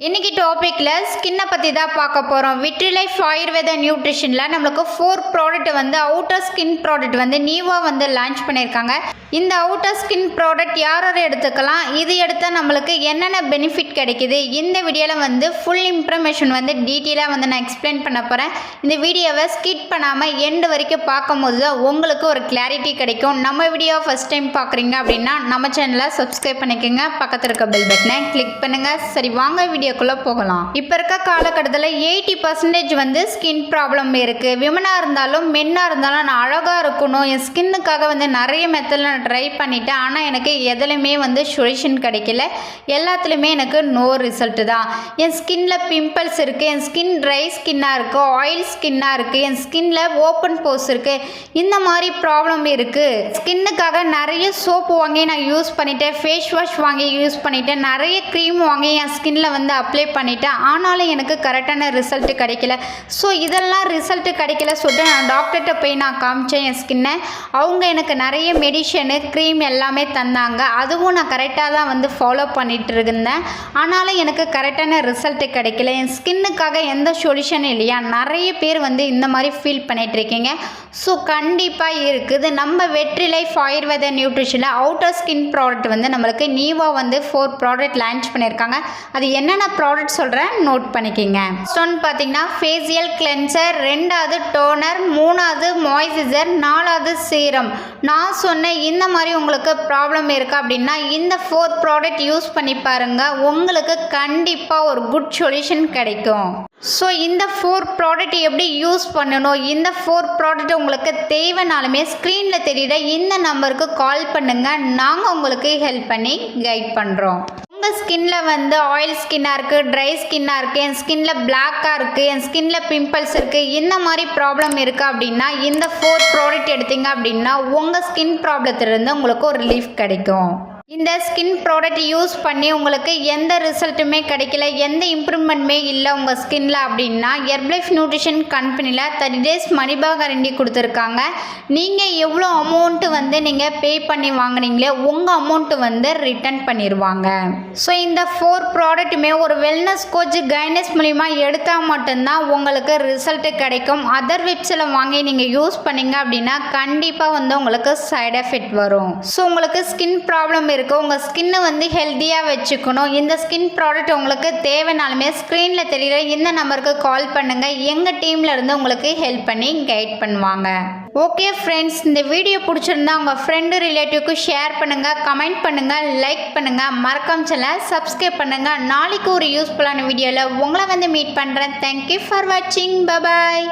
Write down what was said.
இன்னைக்கு டாபிக்ல ஸ்கின்னை பற்றி தான் பார்க்க போகிறோம். விட்ரிலைஃப் ஆயுர்வேத நியூட்ரிஷனில் நம்மளுக்கு 4 ப்ராடக்ட் அவுட்டர் ஸ்கின் ப்ராடக்ட் நியூவாக லான்ச் பண்ணியிருக்காங்க. இந்த அவுட்டர் ஸ்கின் ப்ராடக்ட் யார் யார் எடுத்துக்கலாம், இது எடுத்தால் நம்மளுக்கு என்னென்ன பெனிஃபிட் கிடைக்குது, இந்த வீடியோவில் ஃபுல் இன்ஃபர்மேஷன் டீட்டெயிலாக நான் எக்ஸ்பிளைன் பண்ண போகிறேன். இந்த வீடியோவை ஸ்கிப் பண்ணாமல் எண்டு வரைக்கும் பார்க்கும்போது தான் உங்களுக்கு ஒரு கிளாரிட்டி கிடைக்கும். நம்ம வீடியோ ஃபஸ்ட் டைம் பார்க்குறீங்க அப்படின்னா நம்ம சேனலை சப்ஸ்கிரைப் பண்ணிக்கோங்க, பக்கத்தில் இருக்க பெல் பட்டனை கிளிக் பண்ணுங்கள். சரி, வாங்க வீடியோக்குள்ளே போகலாம். இப்போ இருக்க காலகட்டத்தில் 80% ஸ்கின் ப்ராப்ளம் இருக்குது. விமனாக இருந்தாலும் மென்னாக இருந்தாலும் நான் அழகாக இருக்கணும், என் ஸ்கின்னுக்காக நிறைய மெத்தடில் நான் ட்ரை பண்ணிட்டேன். ஆனால் எனக்கு எதுலையுமே சொல்யூஷன் கிடைக்கல. எல்லாத்துலேயுமே எனக்கு நோ ரிசல்ட்டு தான். என் ஸ்கின்ல பிம்பிள்ஸ் இருக்குது, என் ஸ்கின் ட்ரை ஸ்கின்னாக இருக்குது, ஆயில் ஸ்கின்னாக இருக்குது, என் ஸ்கின்ல ஓப்பன் போஸ் இருக்குது. இந்த மாதிரி ப்ராப்ளம் இருக்குது. ஸ்கின்னுக்காக நிறைய சோப்பு வாங்கி நான் யூஸ் பண்ணிட்டேன், ஃபேஸ் வாஷ் வாங்கி யூஸ் பண்ணிட்டேன், நிறைய க்ரீம் வாங்கி என் ஸ்கின்ல அப்ளை பண்ணிட்டேன். ஆனாலும் எனக்கு கரெக்டான ரிசல்ட் கிடைக்கல. ஸோ இதெல்லாம் ரிசல்ட் கிடைக்கல சொல்லிட்டு நான் டாக்டர்கிட்ட போய் நான் காமிச்சேன் என் ஸ்கின்னை. அவங்க எனக்கு நிறைய மெடிஷனு க்ரீம் எல்லாமே தந்தாங்க. அதுவும் நான் கரெக்டாக தான் ஃபாலோ பண்ணிட்டு இருந்தேன். ஆனாலும் எனக்கு கரெக்டான ரிசல்ட் கிடைக்கல. என் ஸ்கின்னுக்காக எந்த சொல்யூஷனும் இல்லையா. நிறைய பேர் இந்த மாதிரி ஃபீல் பண்ணிட்டு இருக்கீங்க. ஸோ கண்டிப்பாக இருக்குது. நம்ம வெட்ரிலைஃப் ஆயுர்வேத நியூட்ரிஷனில் அவுட்டர் ஸ்கின் ப்ராடக்ட் நம்மளுக்கு நியூவாக 4 ப்ராடக்ட் லான்ச் பண்ணியிருக்காங்க. அது என்னென்ன ப்ராடக்ட் சொல்கிறேன், நோட் பண்ணிக்கிங்க. ஸ்டோன் பார்த்தீங்கன்னா ஃபேஷியல் கிளென்சர், 2வது டோனர், 3வது மாய்ஸ்சரைசர், 4வது சீரம். நான் சொன்ன இந்த மாதிரி உங்களுக்கு ப்ராப்ளம் இருக்குது அப்படின்னா இந்த 4 ப்ராடக்ட் யூஸ் பண்ணி பாருங்கள், உங்களுக்கு கண்டிப்பாக ஒரு குட் சொல்யூஷன் கிடைக்கும். ஸோ இந்த 4 ப்ராடக்ட் எப்படி யூஸ் பண்ணணும், இந்த 4 ப்ராடக்ட் உங்களுக்கு தேவைனாலுமே ஸ்க்ரீனில் தெரியுற இந்த நம்பருக்கு கால் பண்ணுங்கள். நாங்கள் உங்களுக்கு ஹெல்ப் பண்ணி கைட் பண்ணுறோம். உங்கள் ஸ்கின்ல ஆயில் ஸ்கின்னாக இருக்குது, ட்ரை ஸ்கின்னாக இருக்குது, என் ஸ்கின்ல பிளாக்காக இருக்குது, என் ஸ்கின்ல பிம்பிள்ஸ் இருக்குது, இந்த மாதிரி ப்ராப்ளம் இருக்குது அப்படின்னா இந்த 4 ப்ராடக்ட் எடுத்தீங்க அப்படின்னா உங்கள் ஸ்கின் ப்ராப்ளத்திலிருந்து உங்களுக்கு ஒரு ரிலீஃப் கிடைக்கும். இந்த ஸ்கின் ப்ராடக்ட் யூஸ் பண்ணி உங்களுக்கு எந்த ரிசல்ட்டுமே கிடைக்கல, எந்த இம்ப்ரூவ்மெண்ட்டுமே இல்லை உங்கள் ஸ்கின்ல அப்படின்னா ஹெர்பலைஃப் நியூட்ரிஷன் கம்பெனியில் 30 days மணி பேக் கேரண்டி கொடுத்துருக்காங்க. நீங்கள் எவ்வளோ அமௌண்ட்டு நீங்கள் பே பண்ணி வாங்கினீங்களே உங்கள் அமௌண்ட்டு ரிட்டர்ன் பண்ணிடுவாங்க. ஸோ இந்த 4 ப்ராடக்ட்டுமே ஒரு வெல்னஸ் கோச் கைனஸ் மூலிமா எடுத்தால் மட்டும்தான் உங்களுக்கு ரிசல்ட்டு கிடைக்கும். அதர் வெப்ஸில் வாங்கி நீங்கள் யூஸ் பண்ணீங்க அப்படின்னா கண்டிப்பாக உங்களுக்கு சைட் எஃபெக்ட் வரும். ஸோ உங்களுக்கு ஸ்கின் ப்ராப்ளம் இருக்குது, உங்கள் ஸ்கின்னை ஹெல்த்தியாக வச்சுக்கணும். இந்த ஸ்கின் ப்ராடக்ட் உங்களுக்கு தேவைனாலுமே ஸ்க்ரீனில் தெரியுற இந்த நம்பருக்கு கால் பண்ணுங்கள். எங்கள் டீமில் இருந்து உங்களுக்கு ஹெல்ப் பண்ணி கைட் பண்ணுவாங்க. ஓகே ஃப்ரெண்ட்ஸ், இந்த வீடியோ பிடிச்சிருந்தா உங்கள் ஃப்ரெண்டு ரிலேட்டிவ்க்கு ஷேர் பண்ணுங்கள், கமெண்ட் பண்ணுங்கள், லைக் பண்ணுங்கள், மறக்காம சேனலை சப்ஸ்கிரைப் பண்ணுங்கள். நாளைக்கு ஒரு யூஸ்ஃபுல்லான வீடியோவில் உங்களை மீட் பண்ணுறேன். தேங்க்யூ ஃபார் வாட்சிங். Bye bye.